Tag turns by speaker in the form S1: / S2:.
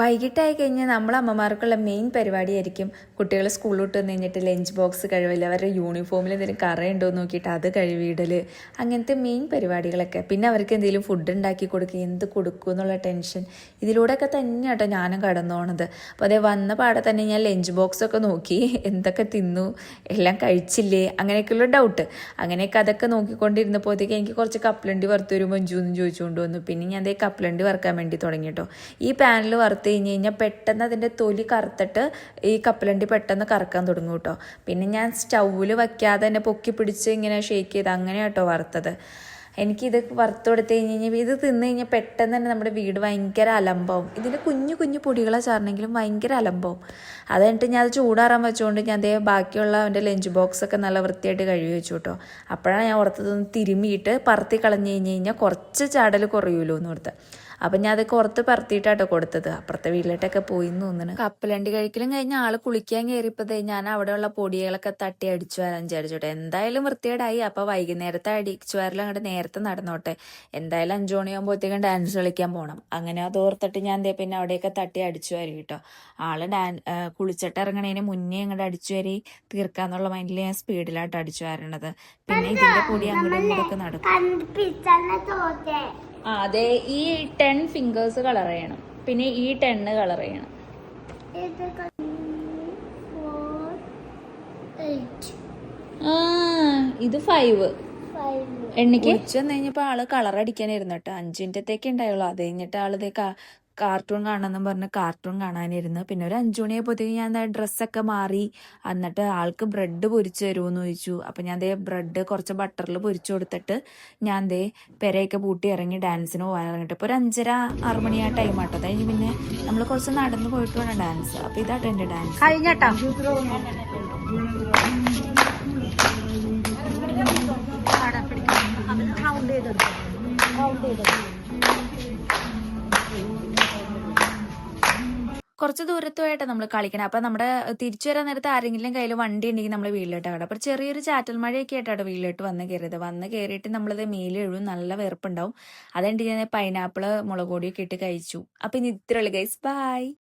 S1: വൈകിട്ടായി കഴിഞ്ഞാൽ നമ്മളെ അമ്മമാർക്കുള്ള മെയിൻ പരിപാടിയായിരിക്കും കുട്ടികൾ സ്കൂളിൽ വിട്ട് വന്ന് കഴിഞ്ഞിട്ട് ലഞ്ച് ബോക്സ് കഴിവില്ല, അവരുടെ യൂണിഫോമിൽ എന്തെങ്കിലും കറയുണ്ടോ എന്ന് നോക്കിയിട്ട് അത് കഴിവിടൽ, അങ്ങനത്തെ മെയിൻ പരിപാടികളൊക്കെ. പിന്നെ അവർക്ക് എന്തെങ്കിലും ഫുഡ് ഉണ്ടാക്കി കൊടുക്കുക, എന്ത് കൊടുക്കും എന്നുള്ള ടെൻഷൻ, ഇതിലൂടെയൊക്കെ തന്നെ കേട്ടോ ഞാനും കടന്നു പോണത്. അപ്പോൾ അതേ വന്ന പാടെ തന്നെ ഞാൻ ലഞ്ച് ബോക്സൊക്കെ നോക്കി, എന്തൊക്കെ തിന്നു, എല്ലാം കഴിച്ചില്ലേ, അങ്ങനെയൊക്കെയുള്ള ഡൗട്ട്. അങ്ങനെയൊക്കെ അതൊക്കെ നോക്കിക്കൊണ്ടിരുന്നപ്പോഴത്തേക്ക് എനിക്ക് കുറച്ച് കപ്പലണ്ടി വറുത്ത് ഒരു മഞ്ജുവെന്ന് ചോദിച്ചുകൊണ്ട് വന്നു. പിന്നെ ഞാൻ അതേ കപ്പലണ്ടി വറുക്കാൻ വേണ്ടി തുടങ്ങി കേട്ടോ. ഈ പാനിൽ വറുത്ത് കഴിഞ്ഞ് കഴിഞ്ഞാൽ പെട്ടെന്ന് അതിൻ്റെ തൊലി കറുത്തിട്ട് ഈ കപ്പലണ്ടി പെട്ടെന്ന് കറക്കാൻ തുടങ്ങും കേട്ടോ. പിന്നെ ഞാൻ സ്റ്റൗവിൽ വയ്ക്കാതെ തന്നെ പൊക്കി പിടിച്ച് ഇങ്ങനെ ഷേക്ക് ചെയ്ത് അങ്ങനെ കേട്ടോ വറുത്തത്. എനിക്കിത് വറുത്ത് കൊടുത്ത് കഴിഞ്ഞ് കഴിഞ്ഞാൽ ഇത് തിന്ന് കഴിഞ്ഞാൽ പെട്ടെന്ന് തന്നെ നമ്മുടെ വീട് ഭയങ്കര അലമ്പാവും. ഇതിൻ്റെ കുഞ്ഞു കുഞ്ഞു പൊടികളെ ചേർന്നെങ്കിലും ഭയങ്കര അലമ്പാവും. അത് കഴിഞ്ഞിട്ട് ഞാൻ അത് ചൂടാറാൻ വെച്ചുകൊണ്ട് ഞാൻ അതേ ബാക്കിയുള്ള അവൻ്റെ ലഞ്ച് ബോക്സൊക്കെ നല്ല വൃത്തിയായിട്ട് കഴുകി വെച്ചു കേട്ടോ. അപ്പോഴാണ് ഞാൻ ഓർത്തതൊന്ന് തിരുമ്മിയിട്ട് പറത്തി കളഞ്ഞ് കഴിഞ്ഞ് കഴിഞ്ഞാൽ കുറച്ച് ചാടൽ കുറയുമല്ലോ എന്ന് ഓർത്ത്. അപ്പം ഞാൻ അത് പുറത്ത് പറത്തിയിട്ടാട്ടോ കൊടുത്തത്. അപ്പുറത്തെ വീട്ടിലോട്ടൊക്കെ പോയി എന്ന് തോന്നുന്നു. കപ്പലണ്ടി കഴിക്കലും കഴിഞ്ഞ ആൾ കുളിക്കാൻ കയറിയപ്പോഴത്തേ ഞാൻ അവിടെയുള്ള പൊടികളൊക്കെ തട്ടി അടിച്ചു വരാൻ വിചാരിച്ചോട്ടെ. എന്തായാലും വൃത്തികേടായി. അപ്പോൾ വൈകുന്നേരത്തെ അടിച്ചു വരലും അങ്ങോട്ട് നേരത്തെ നടന്നോട്ടെ, എന്തായാലും 5 മണിയാകുമ്പോഴത്തേക്കും ഡാൻസ് കളിക്കാൻ പോകണം. അങ്ങനെ അത് ഓർത്തിട്ട് ഞാൻ പിന്നെ അവിടെയൊക്കെ തട്ടി അടിച്ചു വരും കേട്ടോ. ആള് കുളിച്ചിട്ട് ഇറങ്ങണേന് മുന്നേ അങ്ങോട്ട് അടിച്ചു വരി തീർക്കാന്നുള്ള മൈൻഡിൽ ഞാൻ സ്പീഡിലായിട്ട് അടിച്ചു വരണത്. പിന്നെ ഇതിന്റെ പൊടി അങ്ങോട്ടും ഇങ്ങോട്ടൊക്കെ നടക്കും. അതെ, ഈ 10 ഫിംഗേഴ്സ് കളർ ചെയ്യണം, പിന്നെ ഈ 10 കളർ ചെയ്യണം. ഇത് 5 എണ്ണിക്ക്. ഉച്ചന്ന് കഴിഞ്ഞപ്പോ ആള് കളർ അടിക്കാനിരുന്നു കേട്ടോ. 5 മിനിറ്റത്തേക്ക് ഉണ്ടായുള്ളൂ. അത് കഴിഞ്ഞിട്ട് ആളിതേ കാർട്ടൂൺ കാണാമെന്നും പറഞ്ഞ് കാർട്ടൂൺ കാണാനിരുന്നു. പിന്നെ ഒരു 5 മണിയായപ്പോഴത്തേക്ക് ഞാൻ ഡ്രസ്സൊക്കെ മാറി. എന്നിട്ട് ആൾക്ക് ബ്രെഡ് പൊരിച്ച് തരുമെന്ന് ചോദിച്ചു. അപ്പം ഞാൻ ബ്രെഡ് കുറച്ച് ബട്ടറിൽ പൊരിച്ചു കൊടുത്തിട്ട് ഞാൻ പെരയൊക്കെ പൂട്ടി ഇറങ്ങി ഡാൻസിന് പോകാൻ ഇറങ്ങിയിട്ട് ഇപ്പോൾ ഒരു 5:30-6 മണി ആ ടൈം ആട്ടോ. അത് കഴിഞ്ഞ് പിന്നെ നമ്മൾ കുറച്ച് നടന്ന് പോയിട്ട് വേണം ഡാൻസ്. അപ്പം ഇതാട്ടോ എൻ്റെ ഡാൻസ് കഴിഞ്ഞട്ടോ. കുറച്ച് ദൂരത്തുമായിട്ട് നമ്മൾ കളിക്കണം. അപ്പം നമ്മുടെ തിരിച്ചു വരാൻ നേരത്തെ ആരെങ്കിലും കയ്യിൽ വണ്ടി ഉണ്ടെങ്കിൽ നമ്മൾ വീട്ടിലോട്ട് കടം. അപ്പോൾ ചെറിയൊരു ചാറ്റൽ മഴയൊക്കെ ആയിട്ടാണ് വീട്ടിലോട്ട് വന്ന് കയറിയത്. വന്ന് കയറിയിട്ട് നമ്മളത് മേലെ എഴുതും, നല്ല വേർപ്പുണ്ടാവും. അതുകൊണ്ട് ഞാൻ പൈനാപ്പിൾ മുളക് പൊടിയൊക്കെ ഇട്ട് കഴിച്ചു. അപ്പം ഇനി ഇത്രയുള്ളൂ ഗൈസ്, ബൈ.